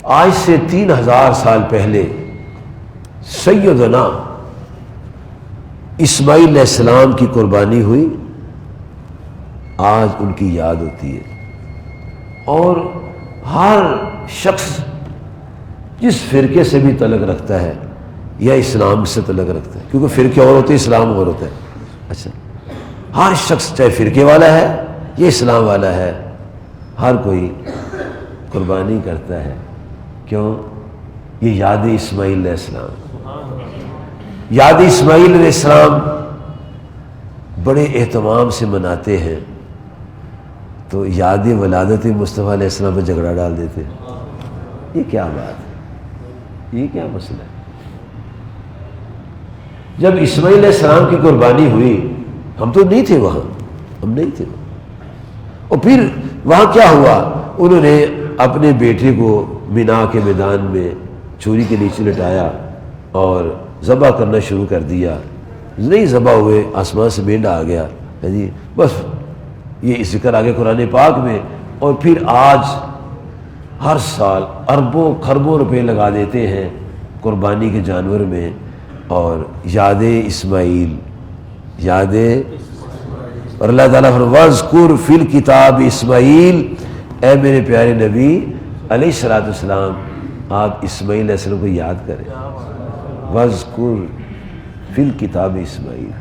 آج سے 3000 سال پہلے سیدنا اسماعیل علیہ السلام کی قربانی ہوئی، آج ان کی یاد ہوتی ہے۔ اور ہر شخص جس فرقے سے بھی تعلق رکھتا ہے یا اسلام سے تعلق رکھتا ہے، کیونکہ فرقے اور ہوتے ہیں، اسلام اور ہوتا ہے، اچھا، ہر شخص چاہے فرقے والا ہے یا اسلام والا ہے، ہر کوئی قربانی کرتا ہے۔ کیوں؟ یہ یاد اسماعیل علیہ السلام، یاد اسماعیل علیہ السلام بڑے اہتمام سے مناتے ہیں، تو یاد ولادت مصطفیٰ علیہ السلام پہ جھگڑا ڈال دیتے ہیں۔ یہ کیا بات ہے؟ یہ کیا مسئلہ ہے؟ جب اسماعیل علیہ السلام کی قربانی ہوئی، ہم تو نہیں تھے وہاں، ہم نہیں تھے وہاں، اور پھر وہاں کیا ہوا؟ انہوں نے اپنے بیٹے کو مینا کے میدان میں چھری کے نیچے لٹایا اور ذبح کرنا شروع کر دیا۔ نہیں ذبح ہوئے، آسمان سے مینڈا آ گیا، جی بس یہ ذکر آگے قرآن پاک میں۔ اور پھر آج ہر سال اربوں خربوں روپے لگا دیتے ہیں قربانی کے جانور میں، اور یاد اسماعیل، یاد، اور اللہ تعالیٰ وَاذْكُرْ فِي الْكِتَابِ اسماعیل، اے میرے پیارے نبی علیہ الصلوۃ والسلام، آپ اسماعیل علیہ السلام کو یاد کریں۔ وَاذْكُرْ فِي الْكِتَابِ اسماعیل،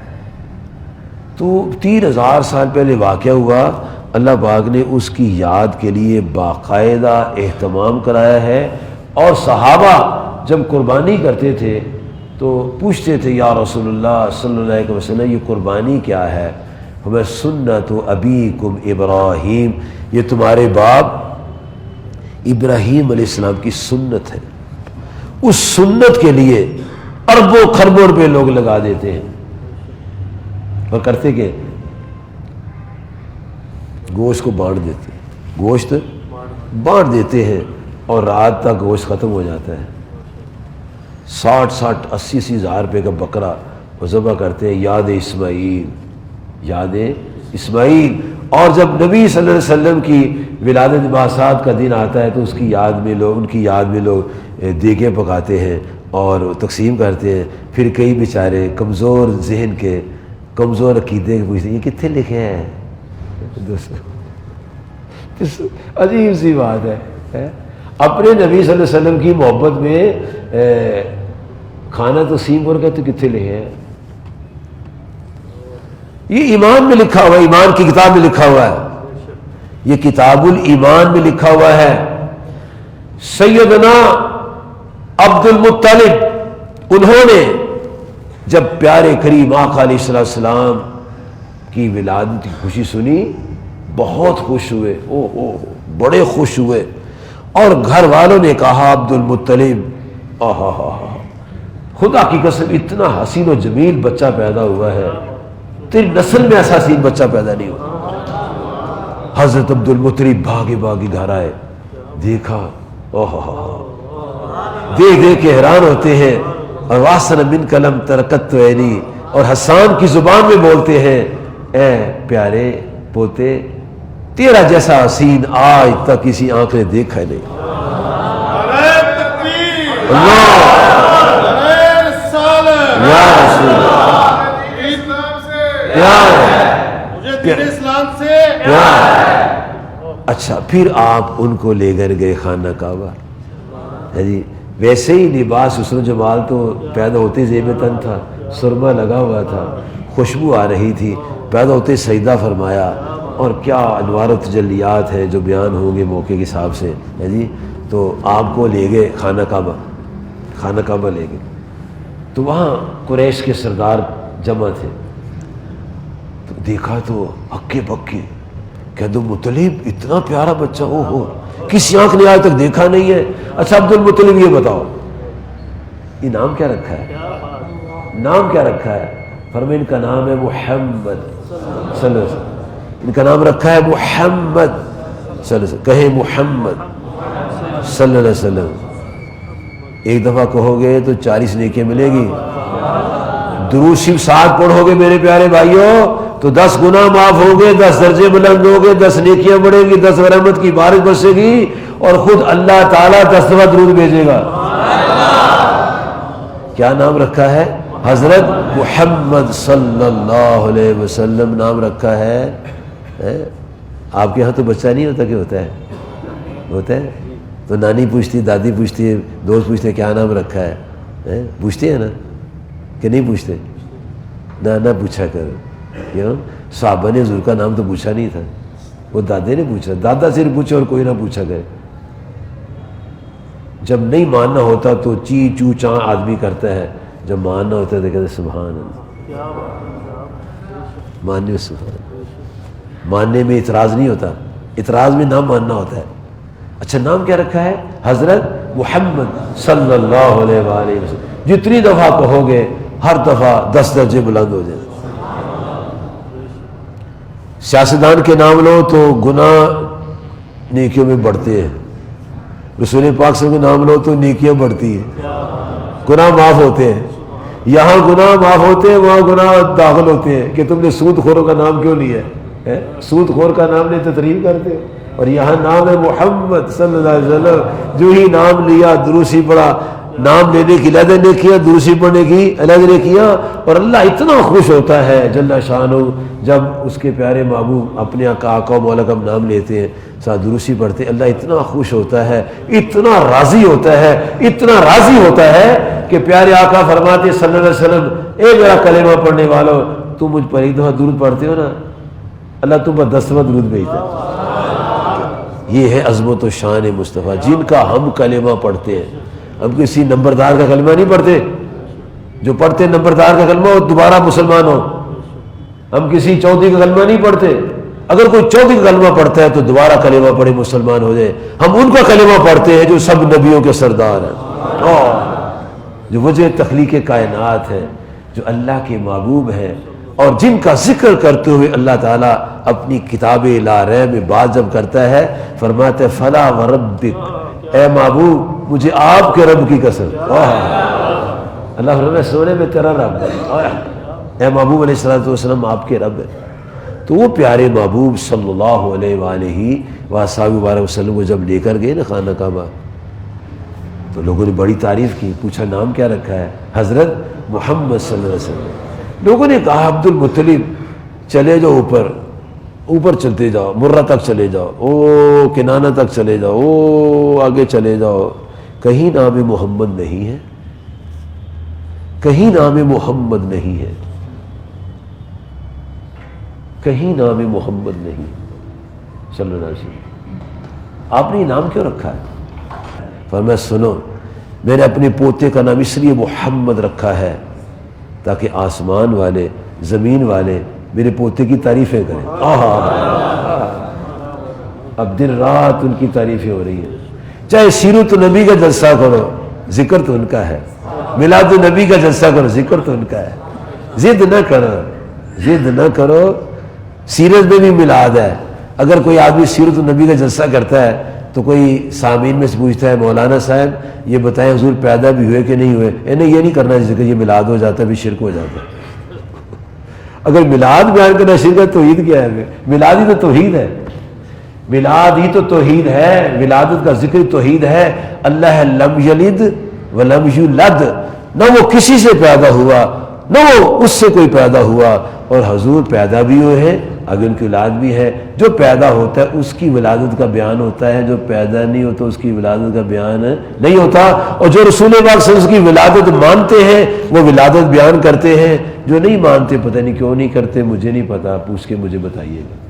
تو 3000 سال پہلے واقعہ ہوا، اللہ پاک نے اس کی یاد کے لیے باقاعدہ اہتمام کرایا ہے۔ اور صحابہ جب قربانی کرتے تھے تو پوچھتے تھے یا رسول اللہ صلی اللہ علیہ وسلم، یہ قربانی کیا ہے؟ ہمیں سنت ابیکم ابراہیم، یہ تمہارے باپ ابراہیم علیہ السلام کی سنت ہے۔ اس سنت کے لیے اربوں خربوں روپے لوگ لگا دیتے ہیں، اور کرتے کہ گوشت کو بانٹ دیتے ہیں، گوشت بانٹ دیتے ہیں، اور رات تک گوشت ختم ہو جاتا ہے۔ 60 80 ہزار روپے کا بکرا وہ ذبح کرتے ہیں، یاد اسماعیل، یاد اسماعیل۔ اور جب نبی صلی اللہ علیہ وسلم کی ولادت باسات کا دن آتا ہے تو اس کی یاد میں لوگ، ان کی یاد میں لوگ دیگیں پکاتے ہیں اور تقسیم کرتے ہیں۔ پھر کئی بیچارے کمزور ذہن کے، کمزور عقیدے کے پوچھتے ہیں یہ کتنے لکھے ہیں؟ عجیب سی بات ہے، اپنے نبی صلی اللہ علیہ وسلم کی محبت میں کھانا تقسیم کر کے تو کتنے لکھے ہیں؟ یہ ایمان میں لکھا ہوا ہے، ایمان کی کتاب میں لکھا ہوا ہے، یہ کتاب الایمان میں لکھا ہوا ہے۔ سیدنا عبد المطلب، انہوں نے جب پیارے کریم آقا علیہ السلام کی ولادت کی خوشی سنی، بہت خوش ہوئے، بڑے خوش ہوئے، اور گھر والوں نے کہا عبد المطلب خدا کی قسم اتنا حسین و جمیل بچہ پیدا ہوا ہے، تیری نسل میں ایسا حسین بچہ پیدا نہیں ہوا۔ حضرت عبد المطلب بھاگے گھر آئے، دیکھا، دیکھ کے حیران ہوتے ہیں، اور واسن من قلم ترکت عینی، اور حسان کی زبان میں بولتے ہیں اے پیارے پوتے، تیرا جیسا حسین آج تک کسی آنکھ نے دیکھا نہیں۔ یا رسول اچھا، پھر آپ ان کو لے کر گئے خانہ کعبہ، جی ویسے ہی لباس حسن و جمال تو پیدا ہوتے زیب تن تھا، سرما لگا ہوا تھا، خوشبو آ رہی تھی، پیدا ہوتے سجدہ فرمایا، اور کیا انوار و تجلیات ہیں جو بیان ہوں گے موقع کے حساب سے، جی تو آپ کو لے گئے خانہ کعبہ لے گئے، تو وہاں قریش کے سردار جمع تھے، تو دیکھا تو ہکے بکے، کہ عبد المطلب اتنا پیارا بچہ، ہو کسی آنکھ نے آج تک دیکھا نہیں ہے۔ اچھا عبد المطلب یہ بتاؤ یہ نام کیا رکھا ہے؟ نام کیا رکھا ہے؟ فرمایا ان کا نام ہے محمد صلی اللہ علیہ وسلم، ان کا نام رکھا ہے محمد صلی اللہ علیہ وسلم، کہیں محمد صلی اللہ علیہ وسلم۔ ایک دفعہ کہو گے تو 40 نیکیاں ملے گی، درود شریف 7 پڑھو گے میرے پیارے بھائیوں تو 10 گناہ معاف ہوں گے، 10 درجے بلند ہوں گے، 10 نیکیاں بڑھیں گی، 10 رحمت کی بارش برسے گی، اور خود اللہ تعالیٰ 10 دفعہ درود بھیجے گا۔ کیا نام رکھا ہے؟ حضرت محمد صلی اللہ علیہ وسلم نام رکھا ہے۔ آپ کے ہاں تو بچہ نہیں ہوتا کہ ہوتا ہے؟ ہوتا ہے تو نانی پوچھتی، دادی پوچھتی ہے، دوست پوچھتے ہیں کیا نام رکھا ہے؟ پوچھتے ہیں نا کہ نہیں پوچھتے؟ نہ پوچھا کرو، کیوں؟ صحابہ نے حضور کا نام تو پوچھا نہیں تھا، وہ دادے نے پوچھا، دادا صرف پوچھا اور کوئی نہ پوچھا کرے۔ جب نہیں ماننا ہوتا تو چی چو چاں آدمی کرتا ہے، جب ماننا ہوتا ہے تو کہتے ہیں سبحان اللہ۔ ماننے میں سبحان اللہ، ماننے میں اعتراض نہیں ہوتا، اعتراض میں نام ماننا ہوتا ہے۔ اچھا نام کیا رکھا ہے؟ حضرت محمد صلی اللہ علیہ وآلہ وسلم۔ جتنی دفعہ کہو گے ہر دفعہ 10 درجے بلند ہو جائیں۔ سیاستدان کے نام لو تو گناہ نیکیوں میں بڑھتے ہیں، رسول پاک صلی اللہ علیہ وسلم کے نام لو تو نیکیاں بڑھتی ہیں، گناہ معاف ہوتے ہیں۔ یہاں گناہ معاف ہوتے ہیں، وہاں گناہ داخل ہوتے ہیں کہ تم نے سود خوروں کا نام کیوں لیا ہے؟ سود خور کا نام لے تو تعریف کرتے ہو، اور یہاں نام ہے محمد صلی اللہ علیہ وسلم۔ جو ہی نام لیا دروسی پڑھا، نام لینے کی علیحدہ نے کیا، دروسی پڑھنے کی علیحدہ نے کیا، اور اللہ اتنا خوش ہوتا ہے جل شانہ جب اس کے پیارے محبوب اپنے آقا و مولا کا نام لیتے ہیں، ساتھ دروسی پڑھتے ہیں، اللہ اتنا خوش ہوتا ہے، اتنا راضی ہوتا ہے، اتنا راضی ہوتا ہے کہ پیارے آقا فرماتے صلی اللہ علیہ وسلم، اے میرا کلمہ پڑھنے والو، تم مجھ پر ایک دفعہ درود پڑھتے ہو نا، اللہ تم پر 10 دفعہ درود بھیجتا ہے۔ یہ ہے عظمت و شان مصطفیٰ جن کا ہم کلمہ پڑھتے ہیں۔ ہم کسی نمبردار کا کلمہ نہیں پڑھتے، جو پڑھتے نمبردار کا کلمہ وہ دوبارہ مسلمان ہو۔ ہم کسی چودھری کا کلمہ نہیں پڑھتے، اگر کوئی چودھری کا کلمہ پڑھتا ہے تو دوبارہ کلمہ پڑھے مسلمان ہو جائے۔ ہم ان کا کلمہ پڑھتے ہیں جو سب نبیوں کے سردار ہیں، جو وجہ تخلیق کائنات ہے، جو اللہ کے محبوب ہیں، اور جن کا ذکر کرتے ہوئے اللہ تعالیٰ اپنی کتاب لا ریب میں بات جب کرتا ہے فرماتے فلا وربک، اے محبوب مجھے آپ کے رب کی قسم، اللہ فرماتا سونے میں تیرا رب ہے، اے محبوب علیہ السلام آپ کے رب ہے۔ تو وہ پیارے محبوب صلی اللہ علیہ وآلہ وسلم کو جب لے کر گئے نا خانہ کعبہ، تو لوگوں نے بڑی تعریف کی، پوچھا نام کیا رکھا ہے؟ حضرت محمد صلی اللہ علیہ وسلم۔ لوگوں نے کہا عبد المطلب، چلے جاؤ اوپر چلتے جاؤ، مرہ تک چلے جاؤ، او کنانہ تک چلے جاؤ، او آگے چلے جاؤ، کہیں نام محمد نہیں ہے، کہیں نام محمد نہیں ہے، کہیں نام محمد نہیں صلی اللہ علیہ وسلم۔ آپ نے یہ نام کیوں رکھا ہے؟ فرمایا سنو، میں نے اپنے پوتے کا نام اس لیے محمد رکھا ہے تاکہ آسمان والے زمین والے میرے پوتے کی تعریفیں کریں۔ اب دن رات ان کی تعریفیں ہو رہی ہیں، چاہے سیرت نبی کا جلسہ کرو ذکر تو ان کا ہے، میلاد نبی کا جلسہ کرو ذکر تو ان کا ہے۔ ضد نہ کرو، سیرت میں بھی میلاد ہے۔ اگر کوئی آدمی سیرت النبی کا جلسہ کرتا ہے تو کوئی سامعین میں سے پوچھتا ہے مولانا صاحب یہ بتائیں حضور پیدا بھی ہوئے کہ نہیں ہوئے، انہیں یہ نہیں کرنا جس کہ یہ میلاد ہو جاتا ہے بھی شرک ہو جاتا ہے۔ اگر میلاد بیان کرنا شرک ہے، توحید کیا ہے؟ میلاد ہی تو توحید ہے، میلاد ہی تو توحید ہے، ولادت کا ذکر توحید ہے۔ اللہ لم یلد ولم یولد، نہ وہ کسی سے پیدا ہوا نہ وہ اس سے کوئی پیدا ہوا، اور حضور پیدا بھی ہوئے ہیں، اگر ان کی اولاد بھی ہے۔ جو پیدا ہوتا ہے اس کی ولادت کا بیان ہوتا ہے، جو پیدا نہیں ہوتا اس کی ولادت کا بیان نہیں ہوتا۔ اور جو رسول پاک صلی اللہ علیہ وسلم کی ولادت مانتے ہیں وہ ولادت بیان کرتے ہیں، جو نہیں مانتے پتہ نہیں کیوں نہیں کرتے، مجھے نہیں پتا، پوچھ کے مجھے بتائیے گا۔